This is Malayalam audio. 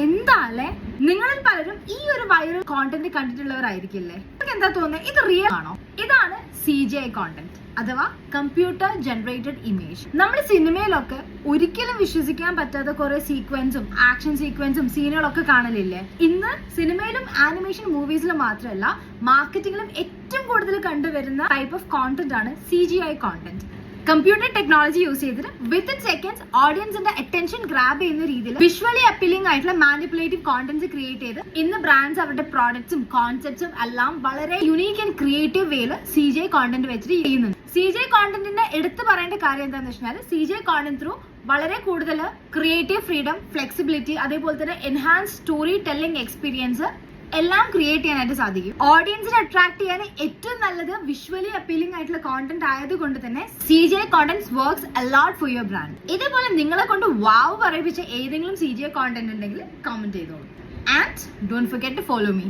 എന്താ അല്ലേ, നിങ്ങളിൽ പലരും ഈ ഒരു വൈറൽ കോണ്ടന്റ് കണ്ടിട്ടുള്ളവരായിരിക്കില്ലേ. നിങ്ങൾക്ക് എന്താ തോന്നുന്നത്, ഇത് റിയൽ ആണോ? ഇതാണ് CGI കോണ്ടന്റ് അഥവാ കമ്പ്യൂട്ടർ ജനറേറ്റഡ് ഇമേജ്. നമ്മൾ സിനിമയിലൊക്കെ ഒരിക്കലും വിശ്വസിക്കാൻ പറ്റാത്ത കുറെ സീക്വൻസും ആക്ഷൻ സീക്വൻസും സീനുകളൊക്കെ കാണലില്ലേ. ഇന്ന് സിനിമയിലും ആനിമേഷൻ മൂവീസിലും മാത്രമല്ല മാർക്കറ്റിംഗിലും ഏറ്റവും കൂടുതൽ കണ്ടുവരുന്ന ടൈപ്പ് ഓഫ് കോണ്ടന്റ് ആണ് CGI content. Computer technology use ചെയ്തിട്ട് വിത്തിൻ സെക്കൻഡ്സ് ഓഡിയൻസിന്റെ അറ്റൻഷൻ ഗ്രാബ് ചെയ്യുന്ന രീതിയിൽ വിഷ്വലി അപ്പീലിംഗ് ആയിട്ടുള്ള മാനിപ്പുലേറ്റീവ് കോണ്ടന്റ്സ് ക്രിയേറ്റ് ചെയ്ത് ഇന്ന് ബ്രാൻഡ്സ് അവരുടെ പ്രോഡക്ട്സും കോൺസെപ്റ്റ്സും എല്ലാം വളരെ യുണീക്ക് ആൻഡ് ക്രിയേറ്റീവ് വേയിൽ CGI കോണ്ടന്റ് വെച്ചിട്ട് ചെയ്യുന്നുണ്ട്. CGI കോണ്ടന്റിന്റെ എടുത്തു പറയേണ്ട കാര്യം എന്താണെന്ന് വെച്ചാൽ CGI കോണ്ടന്റ് ത്രൂ വളരെ കൂടുതൽ ക്രിയേറ്റീവ് ഫ്രീഡം, ഫ്ലെക്സിബിലിറ്റി, അതേപോലെ തന്നെ എൻഹാൻസ് സ്റ്റോറി ടെല്ലിംഗ് എക്സ്പീരിയൻസ് എല്ലാം ക്രിയേറ്റ് ചെയ്യാനായിട്ട് സാധിക്കും. ഓഡിയൻസിനെ അട്രാക്ട് ചെയ്യാൻ ഏറ്റവും നല്ലത് വിഷ്വലി അപ്പീലിംഗ് ആയിട്ടുള്ള കോണ്ടന്റ് ആയതുകൊണ്ട് തന്നെ CGI content works a lot for your brand. ഇതേപോലെ നിങ്ങളെ കൊണ്ട് വാവ് പറയിപ്പിച്ച ഏതെങ്കിലും CGI കോണ്ടന്റ് ഉണ്ടെങ്കിൽ കമന്റ് ചെയ്തോളൂ. And don't forget to follow me.